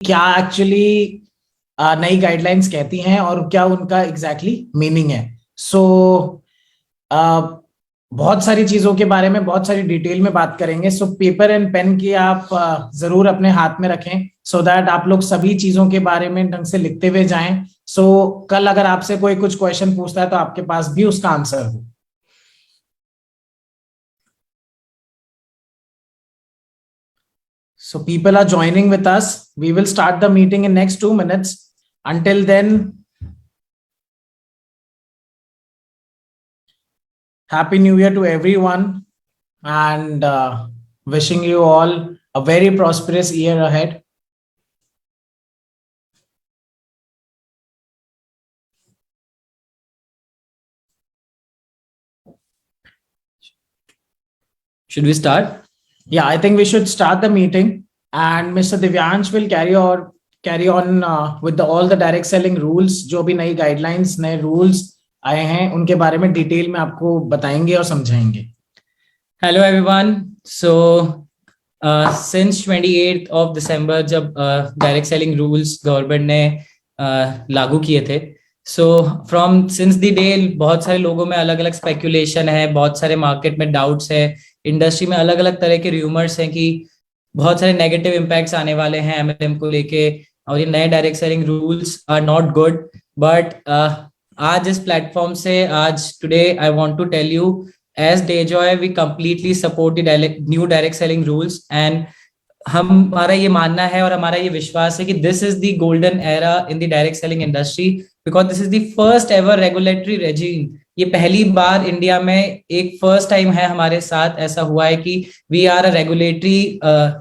क्या एक्चुअली नई गाइडलाइंस कहती हैं और क्या उनका एग्जैक्टली मीनिंग है। सो बहुत सारी चीजों के बारे में बहुत सारी डिटेल में बात करेंगे। सो पेपर एंड पेन की आप जरूर अपने हाथ में रखें सो दैट आप लोग सभी चीजों के बारे में ढंग से लिखते हुए जाएं। सो कल अगर आपसे कोई कुछ क्वेश्चन पूछता है तो आपके पास भी उसका आंसर हो। So people are joining with us. We will start the meeting in next 2 minutes. Until then, Happy New Year to everyone and wishing you all a very prosperous year ahead. Should we start? Yeah, I think we should start the meeting, and Mr. Divyansh will carry on with all the direct selling rules. जो भी नई guidelines, नए rules आए हैं उनके बारे में detail में आपको बताएंगे और समझाएंगे। Hello everyone. So since 28th of December जब direct selling rules गवर्नमेंट ने लागू किए थे, so from since the day बहुत सारे लोगों में अलग अलग स्पेकुलेशन है, बहुत सारे मार्केट में डाउट्स है, इंडस्ट्री में अलग अलग तरह के र्यूमर्स हैं कि बहुत सारे नेगेटिव इम्पैक्ट्स आने वाले हैं एमएलएम को लेके और ये नए direct selling rules are not good. But आज इस प्लेटफॉर्म से आज today I want to tell you as Dejoy we completely support the new direct selling rules and हमारा ये मानना है और हमारा ये विश्वास है कि this is the golden era in the direct selling industry because this is the first ever regulatory regime. ये पहली बार इंडिया में एक फर्स्ट टाइम है हमारे साथ ऐसा हुआ है कि वी आर अ रेगुलेटरी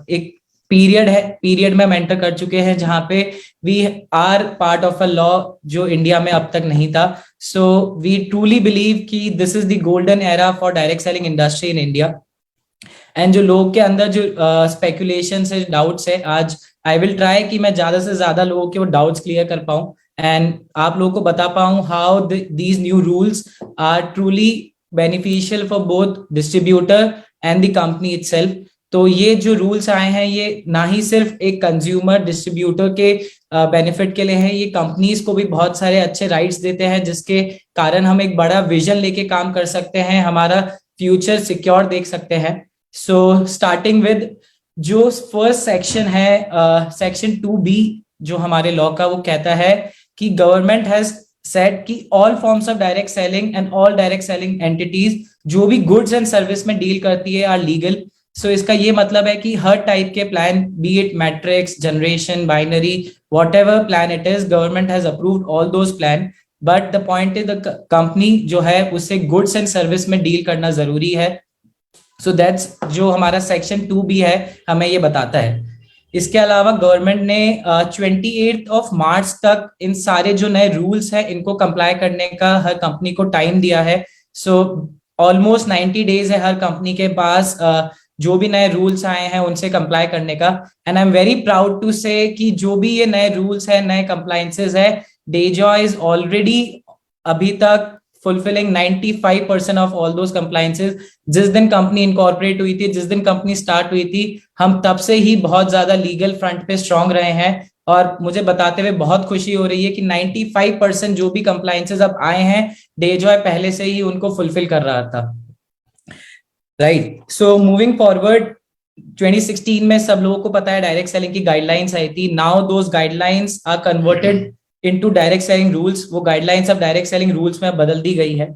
एक पीरियड में हम एंटर कर चुके हैं जहां पे we are part of a law जो इंडिया में अब तक नहीं था। सो वी ट्रूली बिलीव कि this is the golden era for direct selling industry in India. And जो लोग के अंदर जो स्पेकुलेशन है, डाउट्स है, आज आई विल ट्राई कि मैं ज्यादा से ज्यादा लोगों के वो डाउट्स क्लियर कर पाऊं एंड आप लोगों को बता पाऊं how these new rules are truly beneficial for both distributor and the company itself. तो ये जो रूल्स आए हैं ये ना ही सिर्फ एक कंज्यूमर डिस्ट्रीब्यूटर के बेनिफिट के लिए है, ये कंपनीज को भी बहुत सारे अच्छे राइट्स देते हैं जिसके कारण हम एक बड़ा विजन लेके काम कर सकते हैं, हमारा फ्यूचर सिक्योर देख सकते हैं। सो स्टार्टिंग विद जो फर्स्ट सेक्शन है सेक्शन 2B जो हमारे लॉ का, वो कहता है कि गवर्नमेंट हैज सेड कि all forms of direct selling and all direct selling entities जो भी गुड्स एंड सर्विस में डील करती है आर लीगल। सो इसका ये मतलब है कि हर टाइप के plan, B it matrix, generation, binary, whatever plan it is, government has approved all those plan. But the point is the company जो है उससे गुड्स एंड सर्विस में डील करना जरूरी है। सो दैट्स जो हमारा सेक्शन 2B है हमें ये बताता है। इसके अलावा गवर्नमेंट ने 28 ऑफ मार्च तक इन सारे जो नए रूल्स है इनको कंप्लाई करने का हर कंपनी को टाइम दिया है। सो ऑलमोस्ट 90 डेज है हर कंपनी के पास जो भी नए रूल्स आए हैं उनसे कंप्लाई करने का। And I am very proud to say कि जो भी ये नए रूल्स है, नए कंप्लायंसेस है, डेजॉय इज ऑलरेडी अभी तक fulfilling 95% of all those compliances। जिस दिन कंपनी इनकॉर्पोरेट हुई थी, जिस दिन कंपनी स्टार्ट हुई थी, हम तब से ही बहुत ज्यादा लीगल फ्रंट पे स्ट्रांग रहे हैं और मुझे बताते हुए बहुत खुशी हो रही है कि 95% जो भी कंप्लायंसेस अब आए हैं डेजॉय पहले से ही उनको फुलफिल कर रहा था। राइट, सो मूविंग फॉरवर्ड 2016 में सब लोगों को पता है डायरेक्ट सेलिंग की गाइडलाइंस आई थी। Now those guidelines are converted into direct selling rules. वो गाइडलाइंस अब डायरेक्ट सेलिंग रूल्स में बदल दी गई है।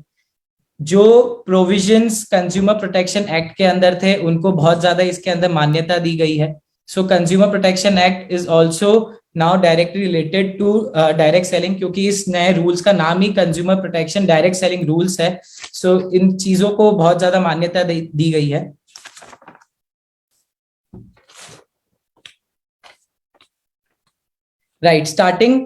जो प्रोविजंस कंज्यूमर प्रोटेक्शन एक्ट के अंदर थे उनको बहुत ज्यादा इसके अंदर मान्यता दी गई है। So consumer protection act is also now directly related to direct selling क्योंकि इस नए रूल्स का नाम ही consumer protection direct selling rules है। सो इन चीजों को बहुत ज्यादा मान्यता दी गई है। राइट, स्टार्टिंग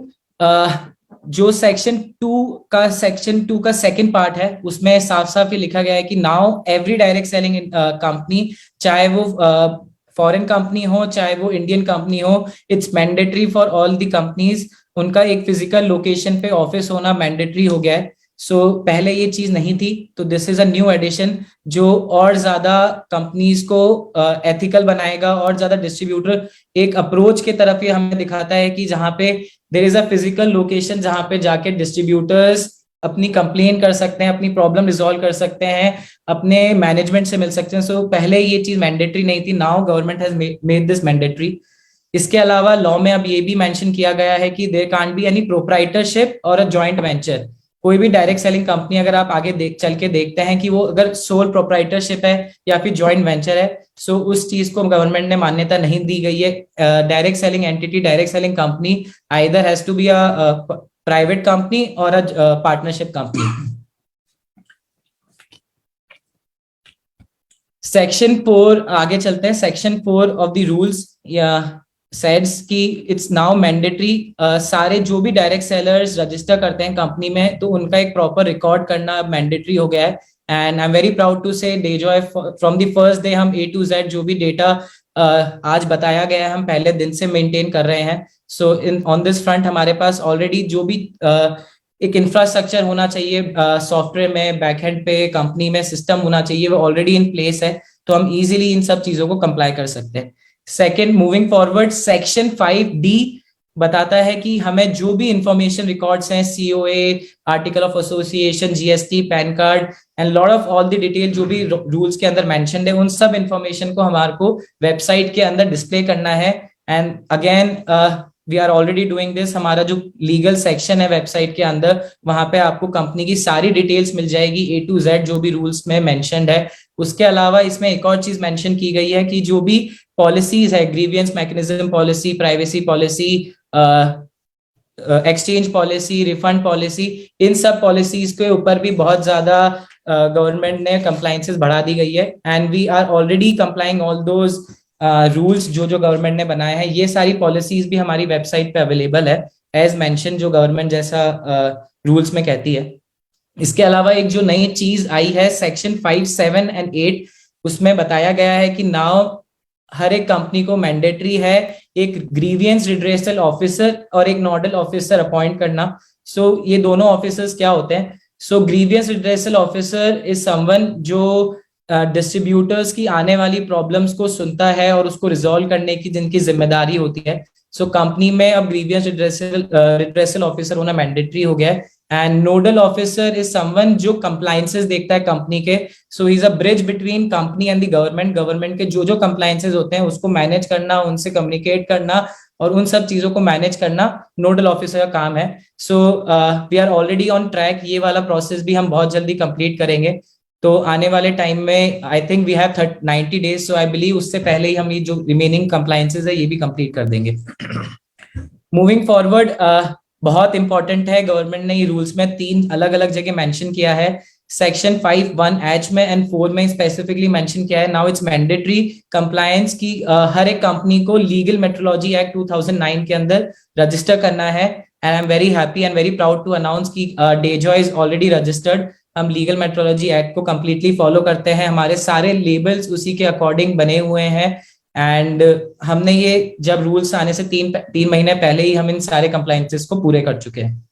जो सेक्शन 2 का सेकंड पार्ट है उसमें साफ साफ ये लिखा गया है कि now every direct selling company, चाहे वो फॉरेन कंपनी हो चाहे वो इंडियन कंपनी हो, it's mandatory for all the companies, उनका एक फिजिकल लोकेशन पे ऑफिस होना मैंडेटरी हो गया है। सो पहले ये चीज नहीं थी, तो this is a new addition जो और ज्यादा कंपनीज को एथिकल बनाएगा, और ज्यादा डिस्ट्रीब्यूटर एक अप्रोच के तरफ ये हमें दिखाता है कि जहाँ पे there is a physical location जहाँ पे जाके डिस्ट्रीब्यूटर्स अपनी कंप्लेन कर सकते हैं, अपनी प्रॉब्लम रिजॉल्व कर सकते हैं, अपने मैनेजमेंट से मिल सकते हैं। सो पहले ये चीज मैंडेटरी नहीं थी, now government has made this mandatory. इसके अलावा लॉ में अब ये भी मेंशन किया गया है कि there can't be any proprietorship और अ जॉइंट वेंचर। कोई भी डायरेक्ट सेलिंग कंपनी अगर आप आगे चल के देखते हैं कि वो अगर सोल प्रोप्राइटरशिप है या फिर जॉइंट वेंचर है, सो उस चीज को गवर्नमेंट ने मान्यता नहीं दी गई है। Direct selling entity, direct selling company either has to be a private company और अ पार्टनरशिप कंपनी। सेक्शन 4 आगे चलते हैं। सेक्शन 4 ऑफ द रूल्स या सेड्स कि इट्स नाउ मैंडेटरी, सारे जो भी डायरेक्ट सेलर्स रजिस्टर करते हैं कंपनी में, तो उनका एक प्रॉपर रिकॉर्ड करना मैंडेटरी हो गया है। And I am very proud to say Dayjoy from the first day हम A to Z जो भी डेटा आज बताया गया है हम पहले दिन से मेंटेन कर रहे हैं। सो इन ऑन दिस फ्रंट हमारे पास ऑलरेडी जो भी एक इंफ्रास्ट्रक्चर होना चाहिए सॉफ्टवेयर में, बैकएंड पे कंपनी में सिस्टम होना चाहिए, वो ऑलरेडी इन प्लेस है, तो हम इजीली इन सब चीजों को कंप्लाई कर सकते हैं। Second, moving forward, section 5D बताता है कि हमें जो भी इंफॉर्मेशन रिकॉर्ड्स हैं, COA, article of association, GST, pan card and lot of all the detail जो भी रूल्स के अंदर मेंशन्ड है, उन सब इंफॉर्मेशन को हमारे को वेबसाइट के अंदर डिस्प्ले करना है। And again we are already doing this. हमारा जो लीगल सेक्शन है वेबसाइट के अंदर, वहां पे आपको कंपनी की सारी डिटेल्स मिल जाएगी A to Z जो भी रूल्स में मेंशन्ड है। उसके अलावा इसमें एक और चीज मेंशन की गई है कि जो भी पॉलिसीज है, grievance mechanism policy, privacy policy, exchange policy, refund policy, इन सब पॉलिसीज के ऊपर भी बहुत ज्यादा गवर्नमेंट ने कंप्लायंसेस बढ़ा दी गई है। And we are already complying all those rules जो जो गवर्नमेंट ने बनाए हैं। ये सारी पॉलिसीज भी हमारी वेबसाइट पे अवेलेबल है एज मेंशन, जो गवर्नमेंट जैसा रूल्स में कहती है। इसके अलावा एक जो नई चीज आई है सेक्शन 5, 7 एंड 8, उसमें बताया गया है कि नाउ हर एक कंपनी को मैंडेटरी है एक ग्रीवियंस रिड्रेसल ऑफिसर और एक नोडल ऑफिसर अपॉइंट करना। सो ये दोनों ऑफिसर्स क्या होते हैं? So grievance redressal officer is someone जो डिस्ट्रीब्यूटर्स की आने वाली प्रॉब्लम्स को सुनता है और उसको रिजॉल्व करने की जिनकी जिम्मेदारी होती है। सो कंपनी में अब ग्रीवियंस रिड्रेसल ऑफिसर होना मैंडेटरी हो गया है। And nodal officer is someone जो कंप्लायंसेस देखता है कंपनी के। So he is a bridge between company and the government. Government के जो जो कंप्लायंसेस होते हैं उसको मैनेज करना, उनसे कम्युनिकेट करना और उन सब चीजों को मैनेज करना नोडल ऑफिसर का काम है। So we are already on track. ये वाला प्रोसेस भी हम बहुत जल्दी कंप्लीट करेंगे। तो आने वाले टाइम में I think we have 90 days, so I believe उससे पहले ही हम ये जो रिमेनिंग कंप्लायंसेस है ये भी कंप्लीट कर देंगे। मूविंग फॉरवर्ड, बहुत इंपॉर्टेंट है, गवर्नमेंट ने ये रूल्स में 3 अलग अलग जगह मेंशन किया है। सेक्शन 5(1)H में एंड 4 में स्पेसिफिकली मेंशन किया है। नाउ इट्स मैंडेटरी कंप्लायंस की हर एक कंपनी को लीगल मेट्रोलॉजी एक्ट 2009 के अंदर रजिस्टर करना है। And I am very happy and very proud to announce कि डेजॉय इज ऑलरेडी रजिस्टर्ड। हम लीगल मेट्रोलॉजी एक्ट को कंप्लीटली फॉलो करते हैं, हमारे सारे लेबल्स उसी के अकॉर्डिंग बने हुए हैं। एंड हमने ये जब रूल्स आने से 3 महीने पहले ही हम इन सारे कंप्लायंसेस को पूरे कर चुके हैं।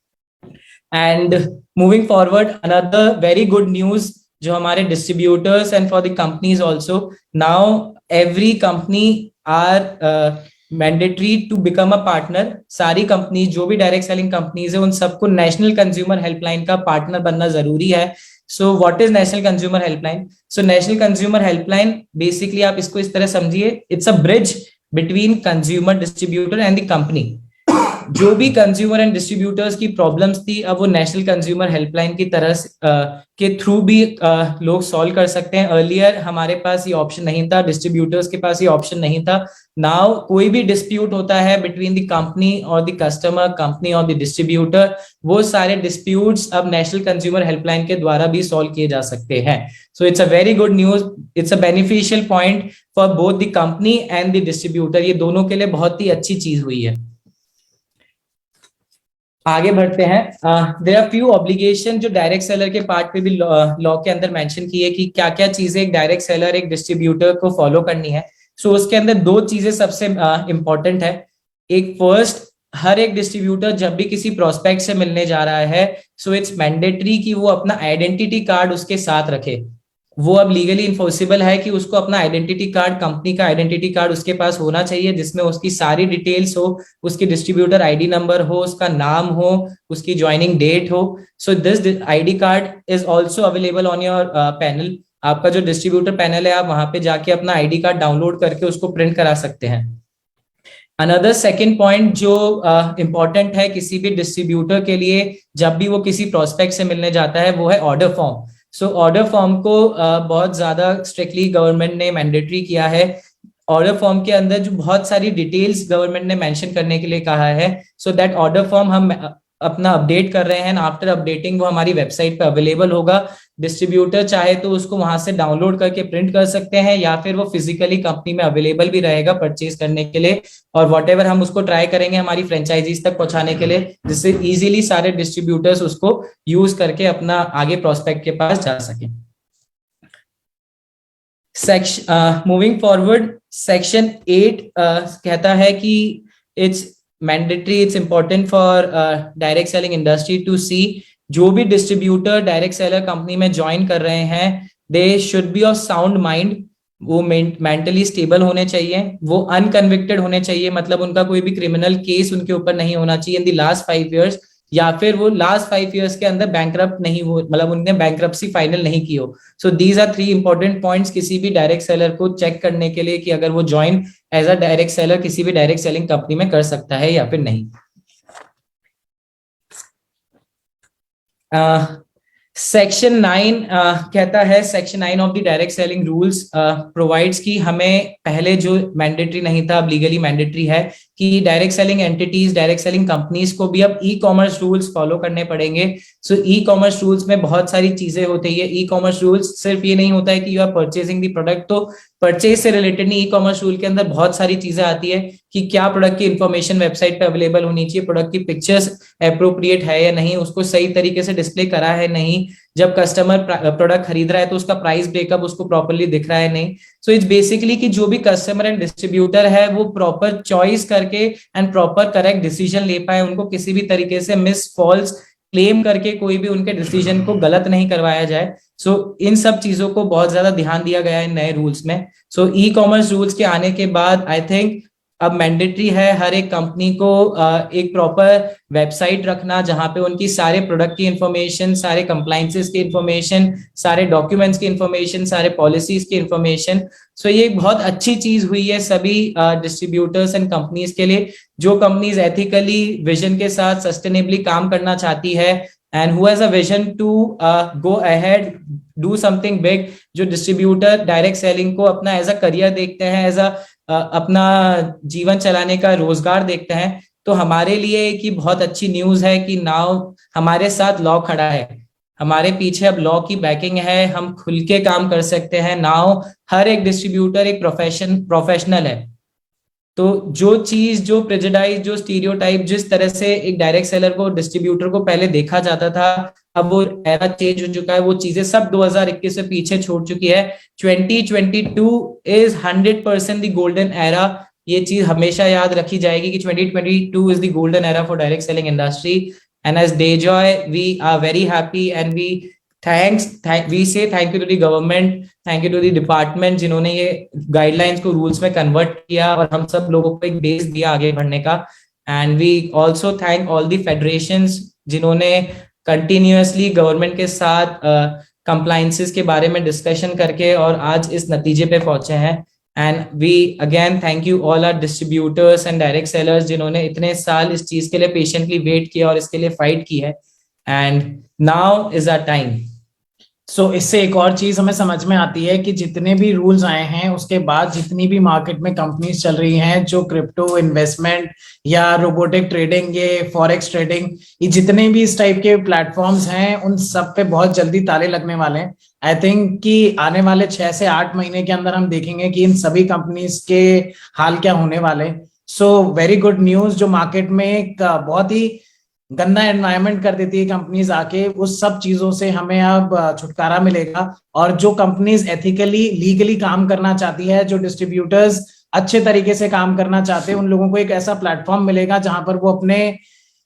And moving forward, another very good news जो हमारे distributors and for the companies also, now every company are mandatory to become a partner. सारी कंपनी जो भी डायरेक्ट सेलिंग कंपनीज है उन सबको नेशनल कंज्यूमर हेल्पलाइन का पार्टनर बनना जरूरी है। So what is national consumer helpline? So national consumer helpline basically आप इसको इस तरह समझिए, it's a bridge between consumer, distributor and the company. जो भी कंज्यूमर एंड डिस्ट्रीब्यूटर्स की प्रॉब्लम्स थी अब वो नेशनल कंज्यूमर हेल्पलाइन की तरह के थ्रू भी लोग सॉल्व कर सकते हैं। अर्लियर हमारे पास ये ऑप्शन नहीं था, डिस्ट्रीब्यूटर्स के पास ये ऑप्शन नहीं था। नाउ कोई भी डिस्प्यूट होता है बिटवीन द कंपनी और द कस्टमर, कंपनी और द डिस्ट्रीब्यूटर, वो सारे डिस्प्यूट्स अब नेशनल कंज्यूमर हेल्पलाइन के द्वारा भी सॉल्व किए जा सकते हैं। So it's a very good news, it's a beneficial point for both the company and the distributor. ये दोनों के लिए बहुत ही अच्छी चीज हुई है। आगे बढ़ते हैं। देयर आर फ्यू ऑब्लिगेशन जो डायरेक्ट सेलर के पार्ट पे भी लॉ के अंदर मेंशन की है कि क्या क्या चीजें एक डायरेक्ट सेलर, एक डिस्ट्रीब्यूटर को फॉलो करनी है। सो उसके अंदर 2 चीजें सबसे इंपॉर्टेंट है। एक फर्स्ट, हर एक डिस्ट्रीब्यूटर जब भी किसी प्रोस्पेक्ट से मिलने जा रहा है, सो इट्स मैंडेटरी कि वो अपना आइडेंटिटी कार्ड उसके साथ रखे। वो अब लीगली इन्फोर्सिबल है कि उसको अपना आइडेंटिटी कार्ड, कंपनी का आइडेंटिटी कार्ड उसके पास होना चाहिए, जिसमें उसकी सारी डिटेल्स हो, उसकी डिस्ट्रीब्यूटर आईडी नंबर हो, उसका नाम हो, उसकी ज्वाइनिंग डेट हो। So this ID card is also available on your panel. आपका जो डिस्ट्रीब्यूटर पैनल है, आप वहां पे जाके अपना आईडी कार्ड डाउनलोड करके उसको प्रिंट करा सकते हैं। अनदर सेकेंड पॉइंट जो इंपॉर्टेंट है किसी भी डिस्ट्रीब्यूटर के लिए जब भी वो किसी प्रोस्पेक्ट से मिलने जाता है, वो है order form. So order form को बहुत ज्यादा स्ट्रिक्टली गवर्नमेंट ने मैंडेटरी किया है। ऑर्डर फॉर्म के अंदर जो बहुत सारी डिटेल्स गवर्नमेंट ने मेंशन करने के लिए कहा है, सो दैट ऑर्डर फॉर्म हम अपना अपडेट कर रहे हैं। आफ्टर अपडेटिंग वो हमारी वेबसाइट पे अवेलेबल होगा। डिस्ट्रीब्यूटर चाहे तो उसको वहां से डाउनलोड करके प्रिंट कर सकते हैं, या फिर वो फिजिकली कंपनी में अवेलेबल भी रहेगा परचेज करने के लिए। और वॉट एवर हम उसको ट्राई करेंगे हमारी फ्रेंचाइजीज तक पहुंचाने के लिए, जिससे इजीली सारे डिस्ट्रीब्यूटर्स उसको यूज करके अपना आगे प्रोस्पेक्ट के पास जा सके। मूविंग फॉरवर्ड, सेक्शन 8 कहता है कि it's mandatory, it's important for direct selling industry to see, जो भी डिस्ट्रीब्यूटर डायरेक्ट सेलर कंपनी में ज्वाइन कर रहे हैं, they should be of sound mind. वो मेंटली स्टेबल होने चाहिए, वो अनकन्विक्टेड होने चाहिए, मतलब उनका कोई भी क्रिमिनल केस उनके ऊपर नहीं होना चाहिए इन द लास्ट 5 इयर्स, या फिर वो लास्ट 5 इयर्स के अंदर बैंकरप्ट नहीं हो, मतलब उनने बैंकरप्सी फाइनल नहीं की हो। So these are 3 important points किसी भी डायरेक्ट सेलर को चेक करने के लिए कि अगर वो join as a direct seller किसी भी डायरेक्ट सेलिंग कंपनी में कर सकता है या फिर नहीं। सेक्शन 9 कहता है, section 9 of the direct selling rules provides कि हमें पहले जो मैंडेटरी नहीं था अब लीगली मैंडेटरी है कि direct selling entities, direct selling companies को भी अब ई कॉमर्स रूल्स फॉलो करने पड़ेंगे। सो ई कॉमर्स रूल्स में बहुत सारी चीजें होती है। ई कॉमर्स रूल्स सिर्फ ये नहीं होता है कि you are purchasing the product, तो परचेज से रिलेटेड नहीं, ई कॉमर्स रूल के अंदर बहुत सारी चीजें आती है कि क्या प्रोडक्ट की इन्फॉर्मेशन वेबसाइट पे अवेलेबल होनी चाहिए, प्रोडक्ट की पिक्चर्स एप्रोप्रिएट है या नहीं, उसको सही तरीके से डिस्प्ले करा है नहीं, जब कस्टमर प्रोडक्ट खरीद रहा है तो उसका प्राइस ब्रेकअप उसको प्रॉपर्ली दिख रहा है नहीं। सो इट्स बेसिकली कि जो भी कस्टमर एंड डिस्ट्रीब्यूटर है वो प्रॉपर चॉइस करके एंड प्रॉपर करेक्ट डिसीजन ले पाए, उनको किसी भी तरीके से मिस फॉल्स क्लेम करके कोई भी उनके डिसीजन को गलत नहीं करवाया जाए। सो इन सब चीजों को बहुत ज्यादा ध्यान दिया गया है नए रूल्स में। सो ई कॉमर्स रूल्स के आने के बाद आई थिंक अब मैंडेटरी है हर एक कंपनी को एक प्रॉपर वेबसाइट रखना, जहां पे उनकी सारे प्रोडक्ट की इंफॉर्मेशन, सारे कंप्लायंसेस की इंफॉर्मेशन, सारे डॉक्यूमेंट्स की इंफॉर्मेशन, सारे पॉलिसीज की इंफॉर्मेशन। सो ये एक बहुत अच्छी चीज हुई है सभी डिस्ट्रीब्यूटर्स एंड कंपनीज के लिए, जो कंपनीज एथिकली विजन के साथ सस्टेनेबली काम करना चाहती है and who has a vision to go ahead, do something big. जो डिस्ट्रीब्यूटर डायरेक्ट सेलिंग को अपना एज अ करियर देखते हैं, एज अ अपना जीवन चलाने का रोजगार देखते हैं, तो हमारे लिए एक बहुत अच्छी न्यूज है कि नाउ हमारे साथ लॉ खड़ा है, हमारे पीछे अब लॉ की बैकिंग है, हम खुल के काम कर सकते हैं। नाउ हर एक डिस्ट्रीब्यूटर एक प्रोफेशनल है। तो जो चीज, जो प्रेजुडाइज, जो स्टीरियोटाइप जिस तरह से एक डायरेक्ट सेलर को, डिस्ट्रीब्यूटर को पहले देखा जाता था, अब वो एरा चेंज हो चुका है, वो चीजें सब 2021 से पीछे छोड़ चुकी है। 2022 इज 100% द गोल्डन एरा। ये चीज हमेशा याद रखी जाएगी कि 2022 is the golden era for direct selling industry. And as Dejoy we are very happy and we say thank you to the government, thank you to the department, जिन्होंने ये guidelines को रूल्स में कन्वर्ट किया और हम सब लोगों को एक बेस दिया आगे बढ़ने का। And we also thank all the federations जिन्होंने कंटिन्यूअसली गवर्नमेंट के साथ कंप्लायंसेस के बारे में डिस्कशन करके और आज इस नतीजे पे पहुंचे हैं। And we again thank you all our distributors and direct sellers जिन्होंने इतने साल इस चीज के लिए पेशेंटली वेट किया और इसके लिए फाइट की है। And now is our time. So इससे एक और चीज हमें समझ में आती है कि जितने भी रूल्स आए हैं उसके बाद जितनी भी मार्केट में कंपनीज चल रही हैं जो क्रिप्टो इन्वेस्टमेंट या रोबोटिक ट्रेडिंग, ये फॉरेक्स ट्रेडिंग, ये जितने भी इस टाइप के प्लेटफॉर्म्स हैं उन सब पे बहुत जल्दी ताले लगने वाले हैं। आई थिंक कि आने वाले 6 से 8 महीने के अंदर हम देखेंगे कि इन सभी कंपनीज के हाल क्या होने वाले। सो वेरी गुड न्यूज, जो मार्केट में एक बहुत ही गंदा एनवायरनमेंट कर देती है कंपनीज आके, उस सब चीजों से हमें अब छुटकारा मिलेगा। और जो कंपनीज एथिकली लीगली काम करना चाहती है, जो डिस्ट्रीब्यूटर्स अच्छे तरीके से काम करना चाहते हैं, उन लोगों को एक ऐसा प्लेटफॉर्म मिलेगा जहां पर वो अपने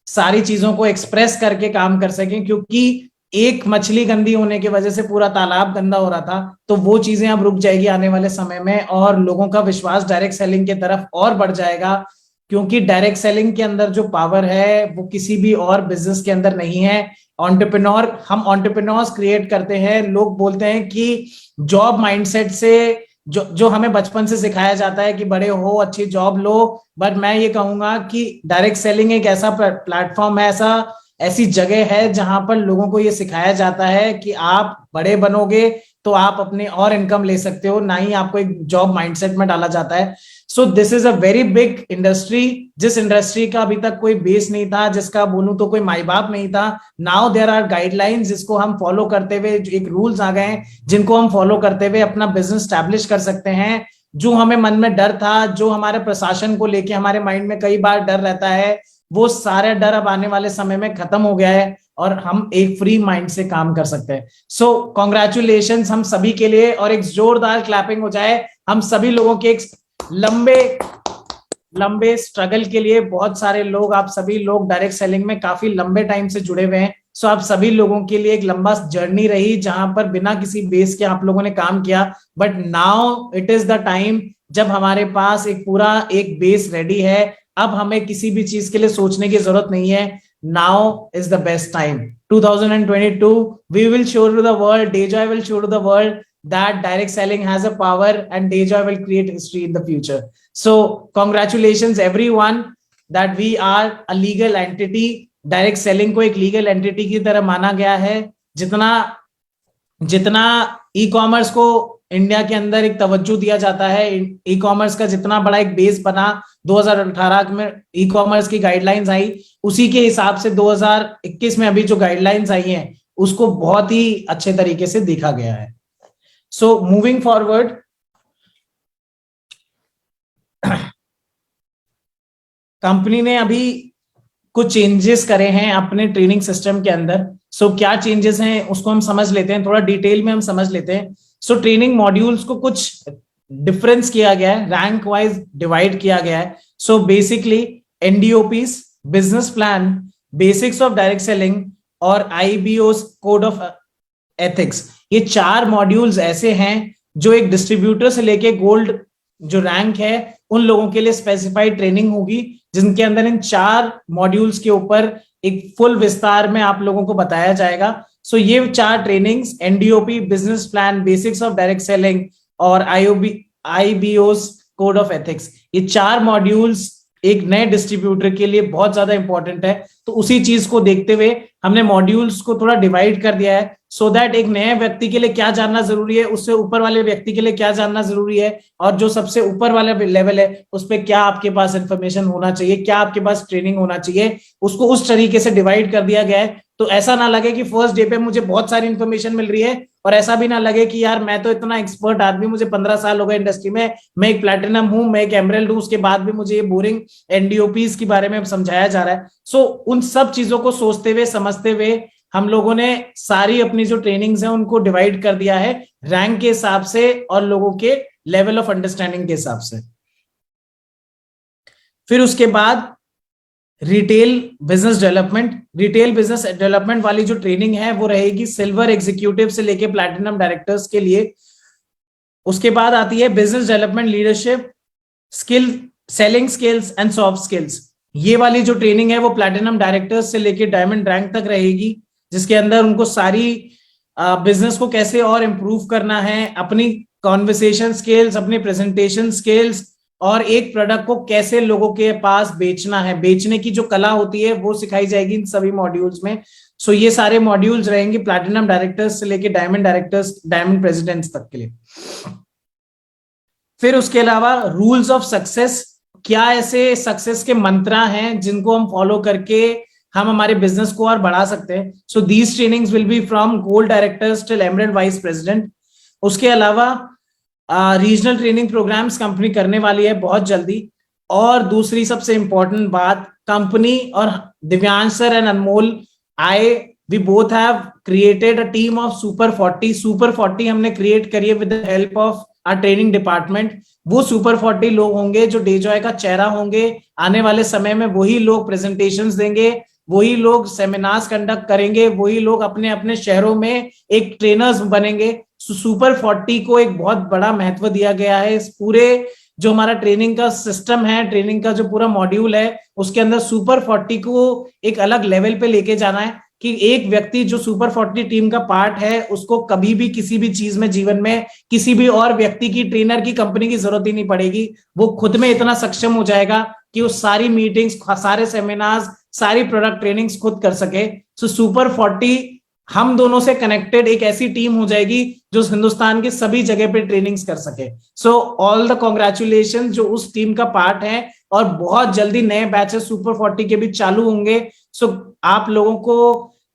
सारी चीजों को एक्सप्रेस करके काम कर सकें, क्योंकि एक मछली गंदी होने की वजह से पूरा तालाब गंदा हो रहा था, तो वो चीजें अब रुक जाएगी आने वाले समय में, और लोगों का विश्वास डायरेक्ट सेलिंग की तरफ और बढ़ जाएगा, क्योंकि डायरेक्ट सेलिंग के अंदर जो पावर है वो किसी भी और बिजनेस के अंदर नहीं है। हम एंटरप्रेन्योर्स क्रिएट करते हैं। लोग बोलते हैं कि जॉब माइंडसेट से जो जो हमें बचपन से सिखाया जाता है कि बड़े हो, अच्छी जॉब लो, बट मैं ये कहूंगा कि डायरेक्ट सेलिंग एक ऐसा प्लेटफॉर्म है, ऐसी जगह है जहां पर लोगों को ये सिखाया जाता है कि आप बड़े बनोगे तो आप अपने और इनकम ले सकते हो, ना ही आपको एक जॉब माइंडसेट में डाला जाता है। So this is a very big industry, जिस इंडस्ट्री का अभी तक कोई बेस नहीं था, जिसका बोलूं तो कोई माई बाप नहीं था। नाउ देयर आर गाइडलाइंस जिसको हम फॉलो करते हुए, एक रूल्स आ गए हैं जिनको हम फॉलो करते हुए अपना बिजनेस स्टैब्लिश कर सकते हैं। जो हमें मन में डर था, जो हमारे प्रशासन को लेके हमारे माइंड में कई बार डर रहता है, वो सारे डर अब आने वाले समय में खत्म हो गया है और हम एक फ्री माइंड से काम कर सकते हैं। सो कॉन्ग्रेचुलेशंस हम सभी के लिए, और एक जोरदार क्लैपिंग हो जाए हम सभी लोगों के एक लंबे स्ट्रगल के लिए। बहुत सारे लोग, आप सभी लोग डायरेक्ट सेलिंग में काफी लंबे टाइम से जुड़े हुए हैं। सो आप सभी लोगों के लिए एक लंबा जर्नी रही जहां पर बिना किसी बेस के आप लोगों ने काम किया, but now it is the time जब हमारे पास एक बेस रेडी है। अब हमें किसी भी चीज के लिए सोचने की जरूरत नहीं है। Now is the best time. 2022 we will show to the world, Dayjoy will show to the world that direct selling has a power and Dayjoy will create history in the future. So congratulations everyone that we are a legal entity. Direct selling को एक legal entity की तरह माना गया है। जितना e commerce को India के अंदर एक तवज्जो दिया जाता है, ई कॉमर्स का जितना बड़ा एक बेस बना 2018 में ई कॉमर्स की गाइडलाइंस आई, उसी के हिसाब से 2021 में अभी जो गाइडलाइंस आई हैं उसको बहुत ही अच्छे तरीके से देखा गया है। सो मूविंग फॉरवर्ड, कंपनी ने अभी कुछ चेंजेस करे हैं अपने ट्रेनिंग सिस्टम के अंदर। सो क्या चेंजेस हैं उसको हम समझ लेते हैं, थोड़ा डिटेल में हम समझ लेते हैं। सो ट्रेनिंग मॉड्यूल्स को कुछ डिफरेंस किया गया है, रैंक वाइज डिवाइड किया गया है। So basically NDOPs, business plan, basics of direct selling और आईबीओस कोड ऑफ एथिक्स, ये 4 मॉड्यूल्स ऐसे हैं जो एक डिस्ट्रीब्यूटर से लेके गोल्ड जो रैंक है उन लोगों के लिए स्पेसिफाइड ट्रेनिंग होगी, जिनके अंदर इन 4 मॉड्यूल्स के ऊपर एक फुल विस्तार में आप लोगों को बताया जाएगा। सो ये 4 trainings, NDOP, business plan, basics of direct selling और आईबीओस कोड ऑफ एथिक्स, ये 4 मॉड्यूल्स एक नए डिस्ट्रीब्यूटर के लिए बहुत ज्यादा इंपॉर्टेंट है। तो उसी चीज को देखते हुए हमने मॉड्यूल्स को थोड़ा डिवाइड कर दिया है, सो दैट एक नए व्यक्ति के लिए क्या जानना जरूरी है, उससे ऊपर वाले व्यक्ति के लिए क्या जानना जरूरी है, और जो सबसे ऊपर वाला लेवल है उस पर क्या आपके पास इंफॉर्मेशन होना चाहिए, क्या आपके पास ट्रेनिंग होना चाहिए, उसको उस तरीके से डिवाइड कर दिया गया है। तो ऐसा ना लगे कि फर्स्ट डे पे मुझे बहुत सारी इंफॉर्मेशन मिल रही है, और ऐसा भी ना लगे कि यार मैं तो इतना एक्सपर्ट आदमी, मुझे 15 साल हो गए इंडस्ट्री में, मैं एक प्लैटिनम हूं, मैं एक एमरल्ड हूं, उसके बाद भी मुझे ये बोरिंग एनडीओपीस के बारे में समझाया जा रहा है। सो उन सब चीजों को सोचते हुए, समझते हुए हम लोगों ने सारी अपनी जो ट्रेनिंग्स हैं उनको डिवाइड कर दिया है रैंक के हिसाब से और लोगों के लेवल ऑफ अंडरस्टैंडिंग के हिसाब से। फिर उसके बाद रिटेल बिजनेस डेवलपमेंट वाली जो ट्रेनिंग है वो रहेगी सिल्वर एग्जीक्यूटिव से लेके प्लैटिनम डायरेक्टर्स के लिए। उसके बाद आती है business development leadership skill, selling skills and soft skills. ये वाली जो ट्रेनिंग है वो प्लैटिनम डायरेक्टर्स से लेके डायमंड रैंक तक रहेगी, जिसके अंदर उनको सारी बिजनेस को कैसे और इम्प्रूव करना है, अपनी कॉन्वर्सेशन स्किल्स, अपनी प्रेजेंटेशन स्किल्स, और एक प्रोडक्ट को कैसे लोगों के पास बेचना है, बेचने की जो कला होती है वो सिखाई जाएगी इन सभी मॉड्यूल्स में। सो ये सारे मॉड्यूल्स रहेंगे प्लैटिनम डायरेक्टर्स से लेके डायमंड डायरेक्टर्स, डायमंड प्रेसिडेंट्स तक के लिए। फिर उसके अलावा रूल्स ऑफ सक्सेस, क्या ऐसे सक्सेस के मंत्रा हैं जिनको हम फॉलो करके हम हमारे बिजनेस को और बढ़ा सकते हैं। So these trainings will be from gold directors till emerald vice president. उसके अलावा रीजनल ट्रेनिंग प्रोग्राम्स कंपनी करने वाली है बहुत जल्दी। और दूसरी सबसे इंपॉर्टेंट बात, कंपनी और दिव्यांश सर एंड अनमोल आए we both have created a team of super 40. Super 40 हमने क्रिएट करी है with the help of our training department. वो सुपर 40 लोग होंगे जो डेजॉय का चेहरा होंगे. आने वाले समय में वही लोग प्रेजेंटेशंस देंगे, वही लोग सेमिनार्स कंडक्ट करेंगे, वही लोग अपने अपने शहरों में एक ट्रेनर्स बनेंगे. सुपर 40 को एक बहुत बड़ा महत्व दिया गया है. इस पूरे जो हमारा ट्रेनिंग का सिस्टम है, ट्रेनिंग का जो पूरा मॉड्यूल है, उसके अंदर सुपर 40 को एक अलग लेवल पे लेके जाना है कि एक व्यक्ति जो सुपर 40 टीम का पार्ट है उसको कभी भी किसी भी चीज में जीवन में किसी भी और व्यक्ति की, ट्रेनर की, कंपनी की जरूरत ही नहीं पड़ेगी. वो खुद में इतना सक्षम हो जाएगा कि वो सारी मीटिंग्स, सारे सेमिनार्स, सारी प्रोडक्ट ट्रेनिंग्स खुद कर सके. सो सुपर 40 हम दोनों से कनेक्टेड एक ऐसी टीम हो जाएगी जो हिंदुस्तान के सभी जगह पे ट्रेनिंग्स कर सके. सो ऑल द कॉन्ग्रेचुलेशन जो उस टीम का पार्ट है. और बहुत जल्दी नए बैचेस सुपर 40 के भी चालू होंगे. सो आप लोगों को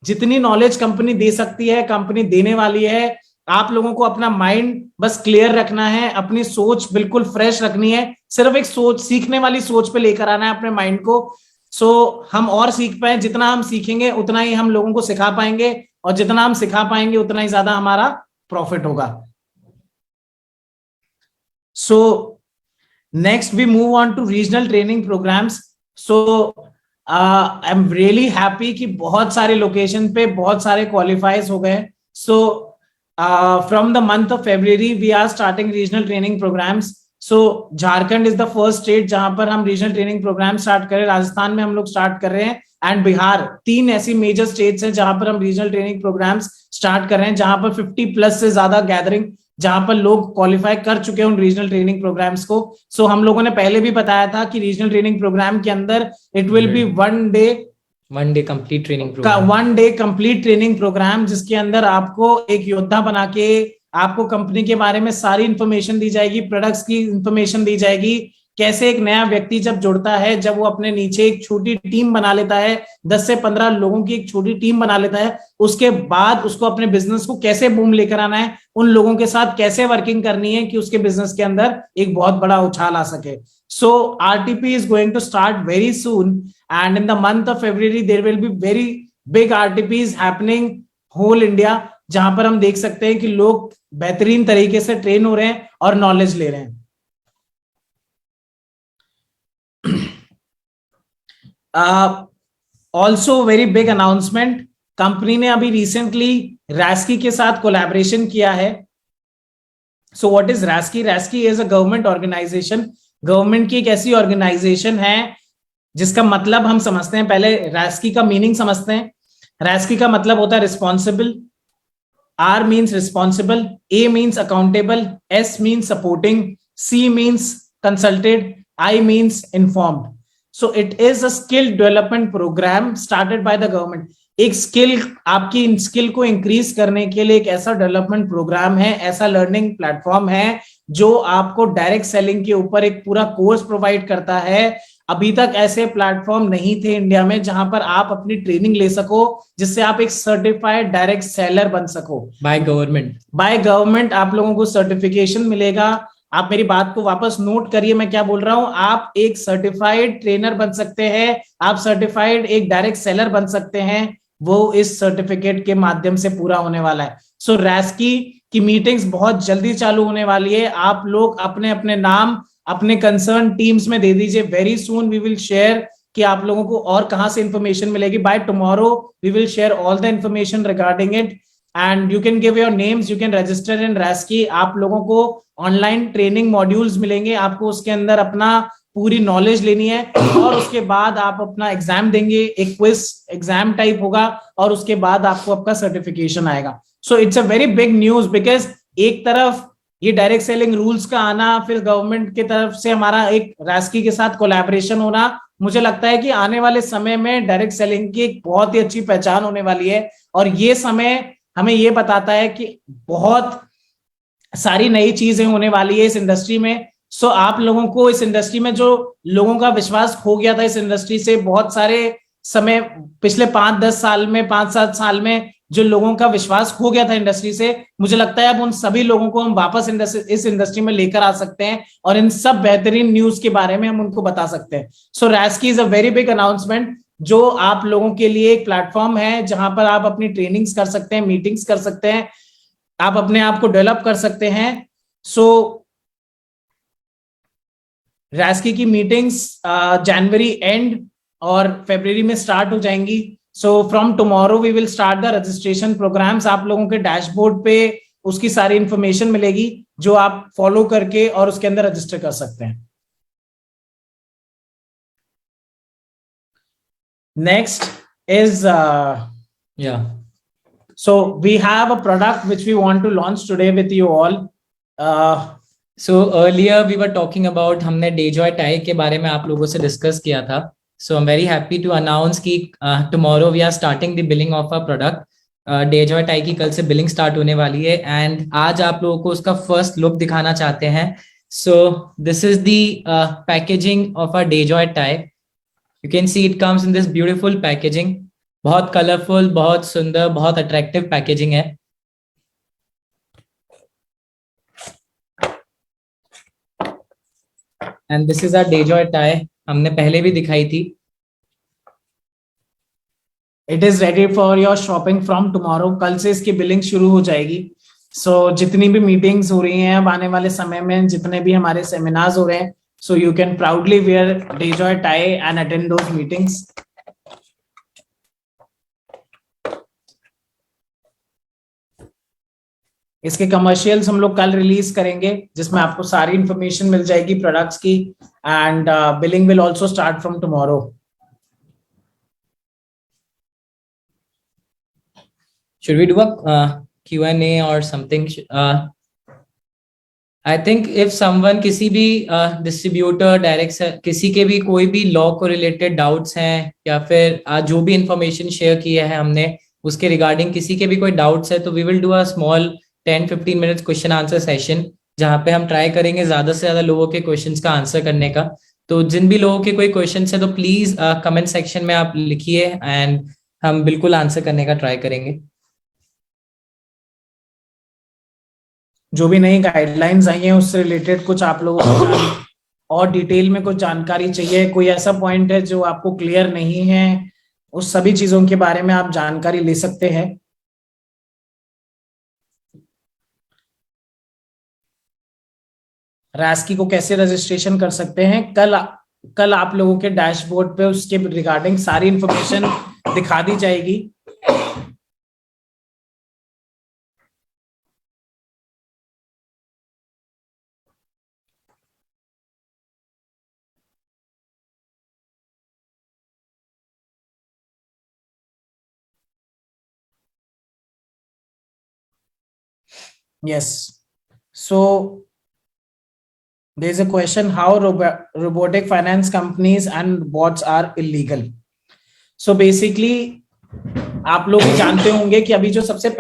जितनी नॉलेज कंपनी दे सकती है, कंपनी देने वाली है. आप लोगों को अपना माइंड बस क्लियर रखना है, अपनी सोच बिल्कुल फ्रेश रखनी है. सिर्फ एक सोच, सीखने वाली सोच पे लेकर आना है अपने माइंड को. सो हम और सीख पाए. जितना हम सीखेंगे उतना ही हम लोगों को सिखा पाएंगे, और जितना हम सिखा पाएंगे उतना ही ज्यादा हमारा प्रॉफिट होगा. So next we move on to regional training programmes. So I am really happy कि बहुत सारे लोकेशन पे बहुत सारे क्वालिफाइज हो गए. So from the month of February we are starting regional training programmes. So Jharkhand is the first state जहां पर हम रीजनल ट्रेनिंग प्रोग्राम स्टार्ट कर रहे हैं. राजस्थान में हम लोग स्टार्ट कर रहे हैं, एंड बिहार. 3 ऐसी मेजर स्टेट्स हैं जहां पर हम रीजनल ट्रेनिंग प्रोग्राम्स स्टार्ट कर रहे हैं, जहां पर 50 प्लस से ज्यादा गैदरिंग, जहां पर लोग क्वालिफाई कर चुके हैं उन रीजनल ट्रेनिंग प्रोग्राम्स को. सो हम लोगों ने पहले भी बताया था कि रीजनल ट्रेनिंग प्रोग्राम के अंदर it will be one day complete training program, जिसके अंदर आपको एक योद्धा बना के आपको कंपनी के बारे में सारी इंफॉर्मेशन दी जाएगी, प्रोडक्ट्स की इंफॉर्मेशन दी जाएगी. कैसे एक नया व्यक्ति जब जुड़ता है, जब वो अपने नीचे एक छोटी टीम बना लेता है, 10 से 15 लोगों की एक छोटी टीम बना लेता है, उसके बाद उसको अपने बिजनेस को कैसे बूम लेकर आना है, उन लोगों के साथ कैसे वर्किंग करनी है कि उसके बिजनेस के अंदर एक बहुत बड़ा उछाल आ सके. सो RTP is going to start very soon, and in the month of February there will be very big RTPs happening whole India, जहां पर हम देख सकते हैं कि लोग बेहतरीन तरीके से ट्रेन हो रहे हैं और नॉलेज ले रहे हैं. Also very big announcement, company ने अभी रिसेंटली रैस्की के साथ कोलैबोरेशन किया है. So what is RASCI? RASCI is a government organisation. Government की एक ऐसी ऑर्गेनाइजेशन है जिसका मतलब हम समझते हैं. पहले रैस्की का मीनिंग समझते हैं. रैस्की का मतलब होता है responsible. R means responsible, A means accountable, S means supporting, C means consulted, I means informed. So it is a skill development program started by the government. एक स्किल, आपकी स्किल को इंक्रीज करने के लिए एक ऐसा डेवलपमेंट प्रोग्राम है, ऐसा लर्निंग प्लेटफॉर्म है जो आपको डायरेक्ट सेलिंग के ऊपर एक पूरा कोर्स प्रोवाइड करता है. अभी तक ऐसे प्लेटफॉर्म नहीं थे इंडिया में जहां पर आप अपनी ट्रेनिंग ले सको, जिससे आप एक सर्टिफाइड डायरेक्ट सेलर बन सको. बाय गवर्नमेंट आप लोगों को सर्टिफिकेशन मिलेगा. आप मेरी बात को वापस नोट करिए, मैं क्या बोल रहा हूं. आप एक सर्टिफाइड ट्रेनर बन सकते हैं, आप सर्टिफाइड एक डायरेक्ट सेलर बन सकते हैं. वो इस सर्टिफिकेट के माध्यम से पूरा होने वाला है. सो रैस्की की मीटिंग्स बहुत जल्दी चालू होने वाली है. आप लोग अपने अपने नाम अपने कंसर्न टीम्स में दे दीजिए. Very soon we will share कि आप लोगों को और कहां से इंफॉर्मेशन मिलेगी. By tomorrow we will share all the information regarding it, and you can give your names, you can register in RASCI. आप लोगों को ऑनलाइन ट्रेनिंग मॉड्यूल्स मिलेंगे, आपको उसके अंदर अपना पूरी नॉलेज लेनी है, और उसके बाद आप अपना एग्जाम देंगे. एक क्विज एग्जाम टाइप होगा, और उसके बाद आपको आपका सर्टिफिकेशन आएगा. So it's a very big news, because एक तरफ ये डायरेक्ट सेलिंग रूल्स का आना, फिर गवर्नमेंट की तरफ से हमारा एक रैस्की के साथ कोलैबोरेशन होना, मुझे लगता है कि आने वाले समय में डायरेक्ट सेलिंग की एक बहुत ही अच्छी पहचान होने वाली है. और ये समय हमें ये बताता है कि बहुत सारी नई चीजें होने वाली है इस इंडस्ट्री में. सो आप लोगों को इस इंडस्ट्री में जो लोगों का विश्वास खो गया था इस इंडस्ट्री से, बहुत सारे समय पिछले 5-10 साल में, 5-7 साल में जो लोगों का विश्वास खो गया था इंडस्ट्री से, मुझे लगता है अब उन सभी लोगों को हम वापस इस इंडस्ट्री में लेकर आ सकते हैं, और इन सब बेहतरीन न्यूज के बारे में हम उनको बता सकते हैं. So RASCI is a very big announcement. जो आप लोगों के लिए एक प्लेटफॉर्म है जहां पर आप अपनी ट्रेनिंग्स कर सकते हैं, मीटिंग्स कर सकते हैं, आप अपने आप को डेवलप कर सकते हैं। सो रैस्की की मीटिंग्स जनवरी एंड और फरवरी में स्टार्ट हो जाएंगी। So from tomorrow we will start the registration programmes. आप लोगों के डैशबोर्ड पे उसकी सारी इंफॉर्मेशन मिलेगी जो आप फॉलो करके और उसके अंदर रजिस्टर कर सकते हैं। Next is so we have a product which we want to launch today with you all. So earlier we were talking about, हमने Dayjoy Tie के बारे में आप लोगों से डिस्कस किया था. So I'm very happy to announce कि tomorrow we are starting the billing of our product. Dayjoy Tie की कल से बिलिंग स्टार्ट होने वाली है एंड आज आप लोगों को उसका फर्स्ट लुक दिखाना चाहते हैं. So this is the packaging of our Dayjoy Tie. You can see it comes in this beautiful packaging. बहुत कलरफुल, बहुत सुंदर, बहुत अट्रैक्टिव पैकेजिंग है. And this is our Dayjoy Tie. हमने पहले भी दिखाई थी. It is ready for your shopping from tomorrow. कल से इसकी बिलिंग शुरू हो जाएगी. सो जितनी भी मीटिंग्स हो रही हैं अब आने वाले समय में, जितने भी हमारे सेमिनार्स हो रहे हैं, so you can proudly wear Dayjoy Tie and attend those meetings. इसके कमर्शियल्स हम लोग कल रिलीज करेंगे जिसमें आपको सारी इंफॉर्मेशन मिल जाएगी प्रोडक्ट्स की and billing will also start from tomorrow. Should we do a Q&A or something? I think if someone, किसी भी डिस्ट्रीब्यूटर, डायरेक्ट, किसी के भी कोई भी लॉ को रिलेटेड डाउट्स हैं या फिर जो भी इंफॉर्मेशन शेयर किया है हमने उसके रिगार्डिंग किसी के भी कोई डाउट्स है, तो we will do a small 10-15 minutes question answer session जहाँ पे हम ट्राई करेंगे ज्यादा से ज्यादा लोगों के क्वेश्चंस का आंसर करने का. तो जिन भी लोगों के कोई क्वेश्चंस है तो प्लीज कमेंट सेक्शन में आप लिखिए एंड हम बिल्कुल आंसर करने का ट्राई करेंगे. जो भी नई गाइडलाइंस आई हैं उससे रिलेटेड कुछ आप लोगों को और डिटेल में कुछ जानकारी चाहिए, कोई ऐसा पॉइंट है जो आपको क्लियर नहीं है, उस सभी चीजों के बारे में आप जानकारी ले सकते हैं. रैस्की को कैसे रजिस्ट्रेशन कर सकते हैं, कल आप लोगों के डैशबोर्ड पे उसके रिगार्डिंग सारी इंफॉर्मेशन दिखा दी जाएगी. Yes. So there is a question how robotic finance companies and bots are illegal. So basically आप लोग जानते होंगे कि अभी जो सबसे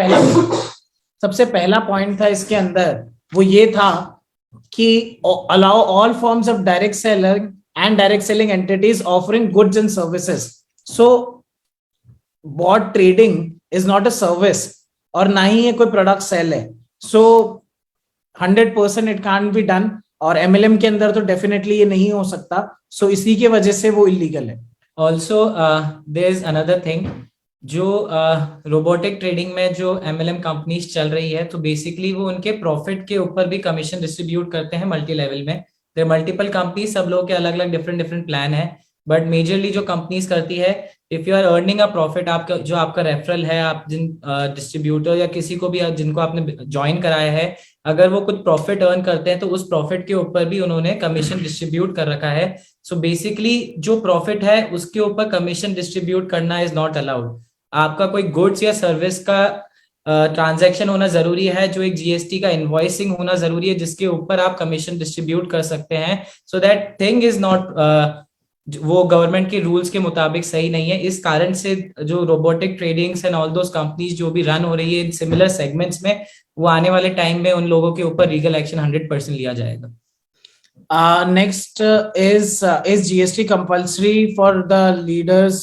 पहला पॉइंट था इसके अंदर वो ये था कि allow all forms of direct selling and direct selling entities offering goods and services. So bot trading is not a service और ना ही ये कोई प्रोडक्ट सेल है. So 100% it can't be done और MLM के अंदर तो डेफिनेटली ये नहीं हो सकता. सो इसी की वजह से वो इलीगल है. Also there is another thing, जो रोबोटिक ट्रेडिंग में जो MLM कंपनीज चल रही है तो बेसिकली वो उनके प्रॉफिट के ऊपर भी कमीशन डिस्ट्रीब्यूट करते हैं मल्टी लेवल में. देयर मल्टीपल कंपनीज, सब लोगों के अलग अलग डिफरेंट प्लान है, बट मेजरली जो कंपनीज करती है, if you are earning a profit, आपका जो आपका रेफरल है, आप जिन डिस्ट्रीब्यूटर या किसी को भी जिनको आपने ज्वाइन कराया है, अगर वो कुछ प्रॉफिट अर्न करते हैं तो उस प्रॉफिट के ऊपर भी उन्होंने कमीशन डिस्ट्रीब्यूट कर रखा है. सो बेसिकली जो प्रॉफिट है उसके ऊपर कमीशन डिस्ट्रीब्यूट करना इज नॉट अलाउड. आपका कोई गुड्स या सर्विस का ट्रांजैक्शन होना जरूरी है, जो एक GST का इनवॉइसिंग होना जरूरी है जिसके ऊपर आप कमीशन डिस्ट्रीब्यूट कर सकते हैं. So that thing is not, वो गवर्नमेंट के रूल्स के मुताबिक सही नहीं है. इस कारण से जो robotic tradings and all those companies जो भी रन हो रही है इन सिमिलर सेगमेंट्स में, वो आने वाले टाइम में उन लोगों के ऊपर लीगल एक्शन 100% लिया जाएगा. Next is GST compulsory for the leaders?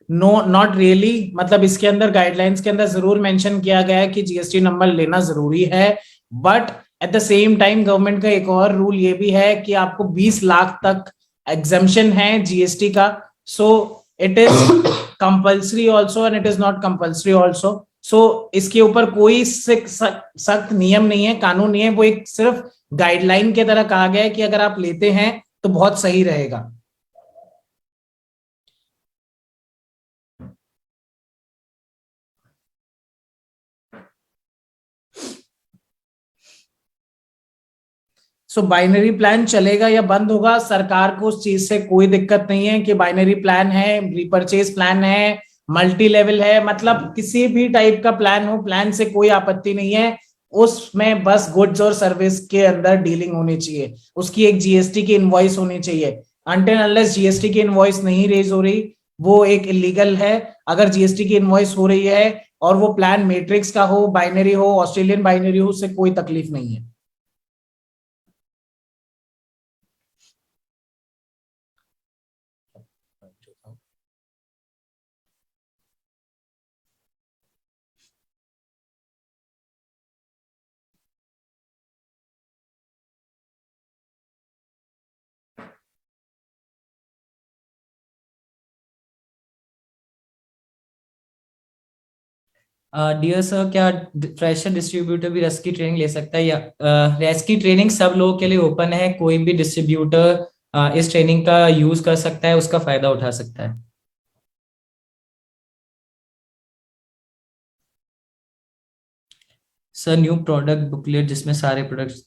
No, not really. मतलब इसके अंदर गाइडलाइंस के अंदर जरूर मेंशन किया गया है कि GST नंबर लेना जरूरी है, but at the same time government का एक और रूल ये भी है कि आपको 20 लाख तक एग्जम्पशन है GST का. So it is compulsory also and it is not compulsory also. So इसके ऊपर कोई सख्त नियम नहीं है, कानून नहीं है, वो एक सिर्फ गाइडलाइन के तरह कहा गया है कि अगर आप लेते हैं तो बहुत सही रहेगा। सो बाइनरी प्लान चलेगा या बंद होगा, सरकार को उस चीज से कोई दिक्कत नहीं है कि बाइनरी प्लान है, रिपर्चेज प्लान है, मल्टी लेवल है, मतलब किसी भी टाइप का प्लान हो, प्लान से कोई आपत्ति नहीं है। उसमें बस गुड्स और सर्विस के अंदर डीलिंग होनी चाहिए, उसकी एक जीएसटी की इनवॉइस होनी चाहिए। अनटिल अनलेस जीएसटी की इनवॉइस नहीं रेज हो रही, वो एक इलीगल है। अगर जीएसटी की इनवॉइस हो रही है और वो प्लान मैट्रिक्स का हो, बाइनरी हो, ऑस्ट्रेलियन बाइनरी हो, उससे कोई तकलीफ नहीं है। डियर सर, क्या फ्रेशर डिस्ट्रीब्यूटर भी रेस्क की ट्रेनिंग ले सकता है, या रेस्क की ट्रेनिंग सब लोगों के लिए ओपन है, कोई भी डिस्ट्रीब्यूटर इस ट्रेनिंग का यूज कर सकता है, उसका फायदा उठा सकता है। सर न्यू प्रोडक्ट बुकलेट जिसमें सारे प्रोडक्ट्स,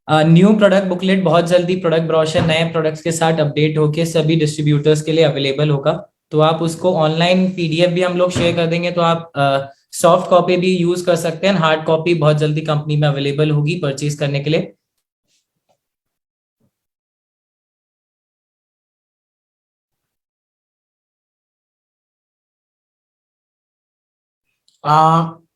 न्यू प्रोडक्ट बुकलेट बहुत जल्दी प्रोडक्ट ब्रोशर नए प्रोडक्ट्स के साथ अपडेट होके सभी डिस्ट्रीब्यूटर्स के लिए अवेलेबल होगा। तो आप उसको ऑनलाइन पीडीएफ भी हम लोग शेयर कर देंगे, तो आप सॉफ्ट कॉपी भी यूज कर सकते हैं, हार्ड कॉपी बहुत जल्दी कंपनी में अवेलेबल होगी परचेज करने के लिए।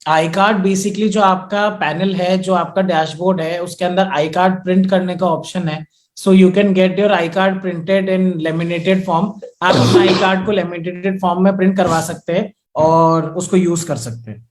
आई कार्ड बेसिकली जो आपका पैनल है, जो आपका डैशबोर्ड है, उसके अंदर आई कार्ड प्रिंट करने का ऑप्शन है। सो you can get your I card printed in laminated form. आप अपना आई कार्ड को लेमिनेटेड फॉर्म में प्रिंट करवा सकते हैं और उसको यूज कर सकते हैं।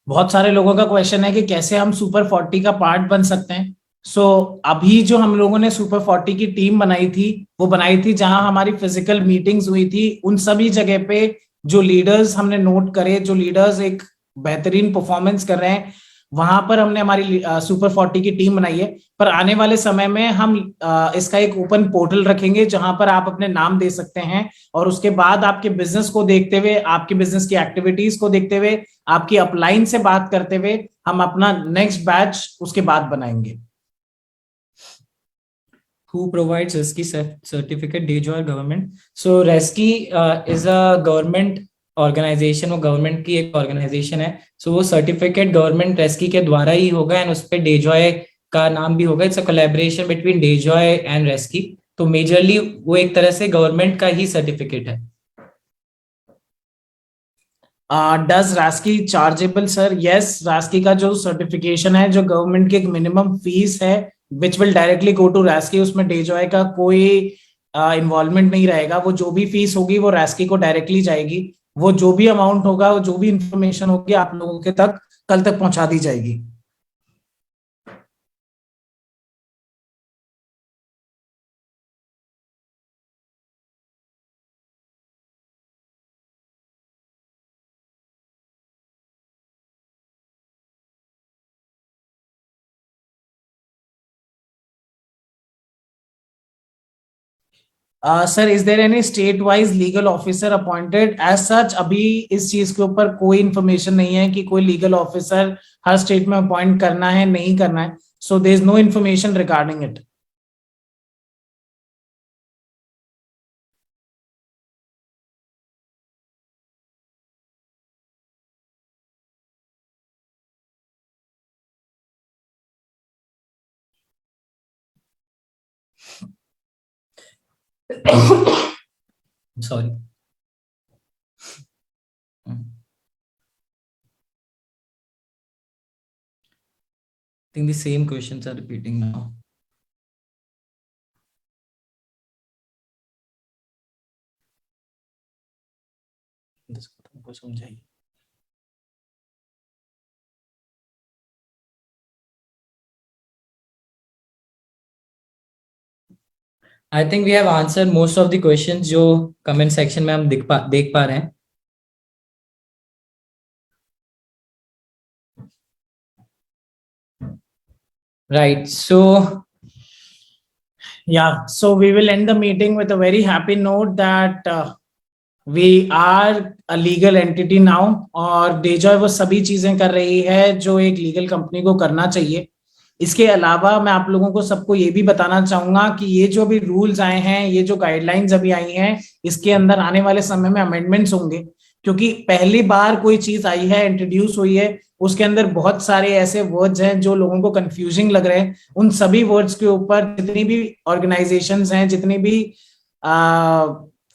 बहुत सारे लोगों का क्वेश्चन है कि कैसे हम सुपर 40 का पार्ट बन सकते हैं। सो अभी जो हम लोगों ने सुपर 40 की टीम बनाई थी, वो बनाई थी जहां हमारी फिजिकल मीटिंग्स हुई थी। उन सभी जगह पे जो लीडर्स हमने नोट करे, जो लीडर्स एक बेहतरीन परफॉर्मेंस कर रहे हैं, वहां पर हमने हमारी सुपर 40 की टीम बनाई है। पर आने वाले समय में हम इसका एक ओपन पोर्टल रखेंगे जहां पर आप अपने नाम दे सकते हैं, और उसके बाद आपके बिजनेस को देखते हुए, आपके बिजनेस की एक्टिविटीज को देखते हुए, आपकी अपलाइन से बात करते हुए हम अपना नेक्स्ट बैच उसके बाद बनाएंगे। Who provides RESCI certificate? DJOY or government? So RESCI is a government organisation, वो गवर्नमेंट की एक ऑर्गेनाइजेशन है। सो वो सर्टिफिकेट गवर्नमेंट रेस्की के द्वारा ही होगा एंड उस पर डेजॉय का नाम भी होगा। It's a collaboration between Dejoy and RASCI. तो मेजरली वो एक तरह से गवर्नमेंट का ही सर्टिफिकेट है। Does RASCI chargeable sir? Yes, RASCI का जो सर्टिफिकेशन है, जो गवर्नमेंट की एक मिनिमम फीस है which will directly go to RASCI, उसमें डेजॉय का कोई इन्वॉल्वमेंट नहीं रहेगा। वो जो भी फीस होगी वो रास्की को डायरेक्टली जाएगी। वो जो भी अमाउंट होगा, वो जो भी इंफॉर्मेशन होगी आप लोगों के तक कल तक पहुंचा दी जाएगी। Sir, is there any state wise legal officer appointed? As such अभी इस चीज के ऊपर कोई इंफॉर्मेशन नहीं है कि कोई लीगल ऑफिसर हर स्टेट में अपॉइंट करना है, नहीं करना है। So there is no information regarding it. Sorry. think the same questions are repeating now. समझाइए. I think we have answered most of the questions जो comment section में हम देख पा रहे हैं. Right. So yeah, so we will end the meeting with a very happy note that we are a legal entity now, और डेजॉय वो सभी चीजें कर रही है जो एक लीगल कंपनी को करना चाहिए. इसके अलावा मैं आप लोगों को सबको ये भी बताना चाहूंगा कि ये जो भी रूल्स आए हैं, ये जो गाइडलाइंस अभी आई हैं, इसके अंदर आने वाले समय में अमेंडमेंट्स होंगे, क्योंकि पहली बार कोई चीज आई है, इंट्रोड्यूस हुई है, उसके अंदर बहुत सारे ऐसे वर्ड्स हैं जो लोगों को कंफ्यूजिंग लग रहे हैं. उन सभी वर्ड्स के ऊपर जितनी भी ऑर्गेनाइजेशंस हैं, जितनी भी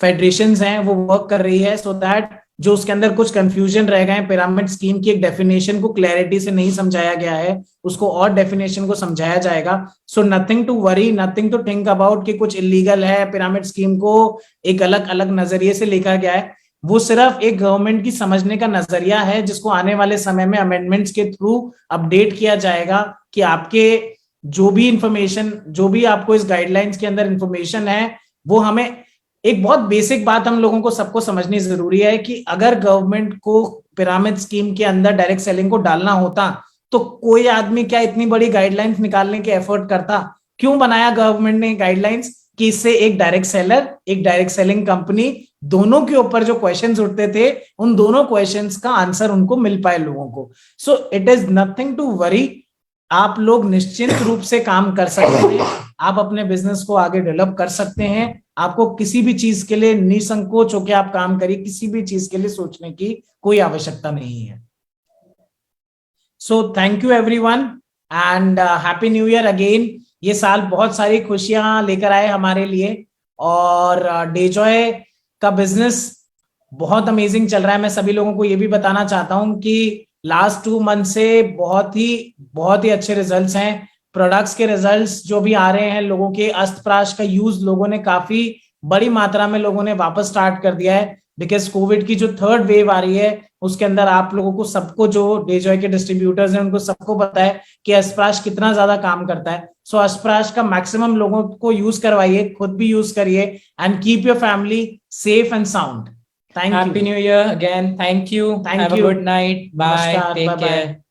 फेडरेशंस हैं, वो वर्क कर रही है, सो दैट जो उसके अंदर कुछ कंफ्यूजन रह गए, पिरामिड स्कीम की एक डेफिनेशन को क्लैरिटी से नहीं समझाया गया है, उसको और डेफिनेशन को समझाया जाएगा. So nothing to worry, nothing to think about कि कुछ इलीगल है, पिरामिड स्कीम को एक अलग अलग नजरिए से लिखा गया है. वो सिर्फ एक गवर्नमेंट की समझने का नजरिया है, जिसको आने वाले समय में अमेंडमेंट्स के थ्रू अपडेट किया जाएगा कि आपके जो भी इंफॉर्मेशन, जो भी आपको इस गाइडलाइंस के अंदर इंफॉर्मेशन है, वो हमें एक बहुत बेसिक बात हम लोगों को सबको समझनी जरूरी है कि अगर गवर्नमेंट को पिरामिड स्कीम के अंदर डायरेक्ट सेलिंग को डालना होता तो कोई आदमी क्या इतनी बड़ी गाइडलाइंस निकालने के एफर्ट करता? क्यों बनाया गवर्नमेंट ने गाइडलाइंस कि इससे एक डायरेक्ट सेलर, एक डायरेक्ट सेलिंग कंपनी, दोनों के ऊपर जो क्वेश्चंस उठते थे, उन दोनों क्वेश्चंस का आंसर उनको मिल पाए लोगों को. So it is nothing to worry. आप लोग निश्चिंत रूप से काम कर सकते हैं, आप अपने बिजनेस को आगे डेवलप कर सकते हैं. आपको किसी भी चीज के लिए निसंकोच होकर आप काम करिए, किसी भी चीज के लिए सोचने की कोई आवश्यकता नहीं है. So thank you everyone and happy new year again. ये साल बहुत सारी खुशियां लेकर आए हमारे लिए, और डेजॉय का बिजनेस बहुत अमेजिंग चल रहा है. मैं सभी लोगों को ये भी बताना चाहता हूं कि लास्ट 2 मंथ से बहुत ही अच्छे रिजल्ट्स हैं. प्रोडक्ट्स के रिजल्ट्स जो भी आ रहे हैं, लोगों के अस्त्रप्राश का यूज लोगों ने काफी बड़ी मात्रा में लोगों ने वापस स्टार्ट कर दिया है, बिकॉज कोविड की जो 3rd वेव आ रही है उसके अंदर आप लोगों को सबको, जो डेजॉय के डिस्ट्रीब्यूटर्स हैं, उनको सबको पता है कि अस्त्रप्राश कितना ज्यादा काम करता है. सो अस्त्रप्राश का मैक्सिमम लोगों को यूज करवाइए, खुद भी यूज करिए, and keep your family safe and sound. Thank you. Happy New Year again. Thank you. Thank Have you. a good night. Bye. Namaskar. Take Bye-bye. care.